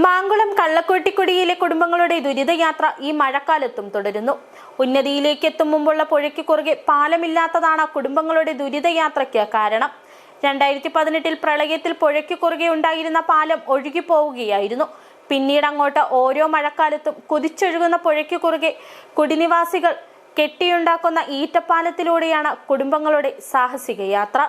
മാങ്കുളം കള്ളക്കോട്ടിക്കുടിയിലെ കുടുംബങ്ങളുടെ ദുരിതയാത്ര ഈ മഴക്കാലത്തും തുടരുന്നു. ഉന്നതിയിലേക്ക് എത്തും മുമ്പുള്ള പുഴയ്ക്ക് കുറുകെ പാലമില്ലാത്തതാണ് കുടുംബങ്ങളുടെ ദുരിതയാത്രയ്ക്ക് കാരണം. 2018 പ്രളയത്തിൽ പുഴയ്ക്ക് കുറുകെ ഉണ്ടായിരുന്ന പാലം ഒഴുകിപ്പോവുകയായിരുന്നു. പിന്നീട് അങ്ങോട്ട് ഓരോ മഴക്കാലത്തും കുതിച്ചൊഴുകുന്ന പുഴയ്ക്ക് കുറുകെ കുടിനിവാസികൾ കെട്ടിയുണ്ടാക്കുന്ന ഈറ്റപ്പാലത്തിലൂടെയാണ് കുടുംബങ്ങളുടെ സാഹസിക യാത്ര.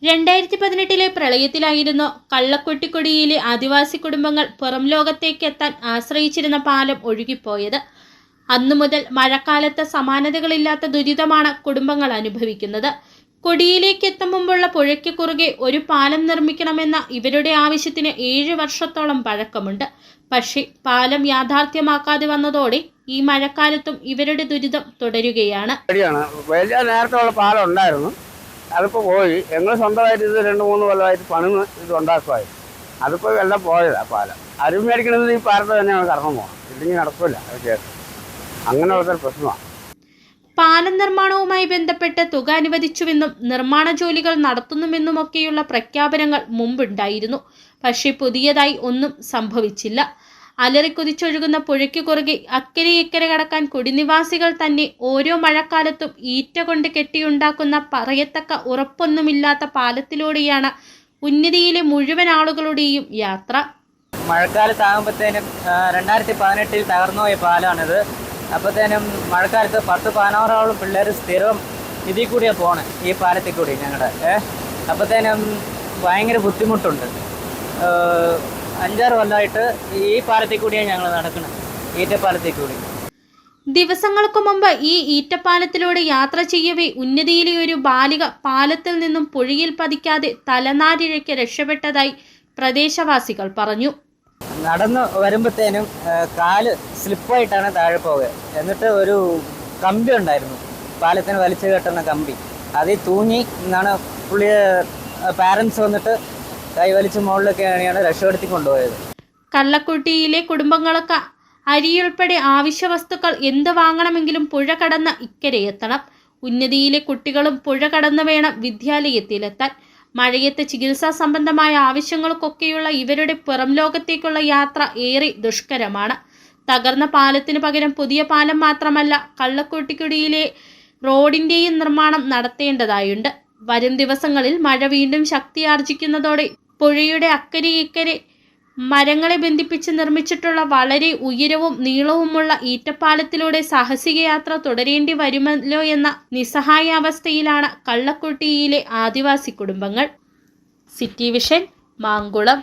2018 പ്രളയത്തിലായിരുന്നു കള്ളക്കൊട്ടിക്കുടിയിലെ ആദിവാസി കുടുംബങ്ങൾ പുറം ലോകത്തേക്ക് എത്താൻ ആശ്രയിച്ചിരുന്ന പാലം ഒഴുകിപ്പോയത്. അന്നു മുതൽ മഴക്കാലത്ത് സമാനതകളില്ലാത്ത ദുരിതമാണ് കുടുംബങ്ങൾ അനുഭവിക്കുന്നത്. കൊടിയിലേക്ക് എത്തും മുമ്പുള്ള പുഴയ്ക്ക് കുറുകെ ഒരു പാലം നിർമ്മിക്കണമെന്ന ഇവരുടെ ആവശ്യത്തിന് 7 വർഷത്തോളം പഴക്കമുണ്ട്. പക്ഷേ പാലം യാഥാർത്ഥ്യമാക്കാതെ വന്നതോടെ ഈ മഴക്കാലത്തും ഇവരുടെ ദുരിതം തുടരുകയാണ്. നേരത്തെ പാലം ഉണ്ടായിരുന്നു, അതിപ്പോൾ പോയി. ഞങ്ങൾ സ്വന്തമായിട്ട് ഇത് 2-3 കൊല്ലമായിട്ട് പണിന്ന് ഇത് ഉണ്ടാക്കുമായിരുന്നു. അതിപ്പോൾ എല്ലാം പോയതാണ് പാലം. അരുവ് മേടിക്കണമെന്ന് ഈ പാലത്ത് തന്നെ കറങ്ങാൻ പോകണം, ഇല്ലെങ്കിൽ നടക്കില്ല. അങ്ങനെ ഒരു പ്രശ്നമാണ്. പാലം നിർമ്മാണവുമായി ബന്ധപ്പെട്ട് തുക അനുവദിച്ചുവെന്നും നിർമ്മാണ ജോലികൾ നടത്തുന്നുമെന്നുമൊക്കെയുള്ള പ്രഖ്യാപനങ്ങൾ മുമ്പുണ്ടായിരുന്നു. പക്ഷേ പുതിയതായി ഒന്നും സംഭവിച്ചില്ല. അലറിക്കുതിച്ചൊഴുകുന്ന പുഴയ്ക്ക് കുറുകെ അക്കരെ ഇക്കരെ കടക്കാൻ കുടിനിവാസികൾ തന്നെ ഓരോ മഴക്കാലത്തും ഈറ്റ കൊണ്ട് കെട്ടിയുണ്ടാക്കുന്ന പറയത്തക്ക ഉറപ്പൊന്നുമില്ലാത്ത പാലത്തിലൂടെയാണ് ഉന്നതിയിലെ മുഴുവൻ ആളുകളുടെയും യാത്ര. മഴക്കാലത്താകുമ്പോഴത്തേനും 2018 തകർന്നുപോയ പാലമാണിത്. അപ്പോഴത്തേനും മഴക്കാലത്ത് 10-16 പിള്ളേർ സ്ഥിരം ഇതിൽ കൂടിയാണ് പോണേ, ഈ പാലത്തിൽ കൂടി ഞങ്ങളുടെ. അപ്പോഴത്തേനും ഭയങ്കര ബുദ്ധിമുട്ടുണ്ട്. 5-6 കൊല്ലമായിട്ട് ഈ പാലത്തിൽ കൂടിയാണ് ഞങ്ങൾ നടക്കുന്നത്, ഈറ്റപ്പാലത്തിൽ കൂടി. ദിവസങ്ങൾക്ക് മുമ്പ് ഈ ഈറ്റപ്പാലത്തിലൂടെ യാത്ര ചെയ്യവേ ഉന്നതിയിലെ ഒരു ബാലിക പാലത്തിൽ നിന്നും പുഴയിൽ പതിക്കാതെ തലനാരിഴയ്ക്ക് രക്ഷപ്പെട്ടതായി പ്രദേശവാസികൾ പറഞ്ഞു. നടന്ന് വരുമ്പോഴത്തേനും കാല് സ്ലിപ്പായിട്ടാണ് താഴെ പോവുക. എന്നിട്ട് ഒരു കമ്പി ഉണ്ടായിരുന്നു, പാലത്തിന് വലിച്ചു കെട്ടുന്ന കമ്പി, അതിൽ തൂങ്ങി എന്നാണ് പുള്ളി പാരൻസ് വന്നിട്ട് കൈവലിച്ച് മുകളിലൊക്കെയാണ് രക്ഷപ്പെടുത്തി കൊണ്ടുപോയത്. കള്ളക്കുട്ടിയിലെ കുടുംബങ്ങൾക്ക് അരിയുൾപ്പെടെ ആവശ്യ വസ്തുക്കൾ എന്ത് വാങ്ങണമെങ്കിലും പുഴ കടന്ന് ഇക്കരെ എത്തണം. ഉന്നതിയിലെ കുട്ടികളും പുഴ കടന്ന് വേണം വിദ്യാലയത്തിലെത്താൻ. മഴയത്ത് ചികിത്സാ സംബന്ധമായ ആവശ്യങ്ങൾക്കൊക്കെയുള്ള ഇവരുടെ പുറം ലോകത്തേക്കുള്ള യാത്ര ഏറെ ദുഷ്കരമാണ്. തകർന്ന പാലത്തിന് പകരം പുതിയ പാലം മാത്രമല്ല, കള്ളക്കോട്ടിക്കുടിയിലെ റോഡിന്റെയും നിർമ്മാണം നടത്തേണ്ടതായുണ്ട്. വരും ദിവസങ്ങളിൽ മഴ വീണ്ടും ശക്തിയാർജിക്കുന്നതോടെ പുഴയുടെ അക്കരെ ഇക്കരെ മരങ്ങളെ ബന്ധിപ്പിച്ച് നിർമ്മിച്ചിട്ടുള്ള വളരെ ഉയരവും നീളവുമുള്ള ഈറ്റപ്പാലത്തിലൂടെ സാഹസിക യാത്ര തുടരേണ്ടി വരുമല്ലോ എന്ന നിസ്സഹായാവസ്ഥയിലാണ് കള്ളക്കുട്ടിയിലെ ആദിവാസി കുടുംബങ്ങൾ. City vision, Mankulam.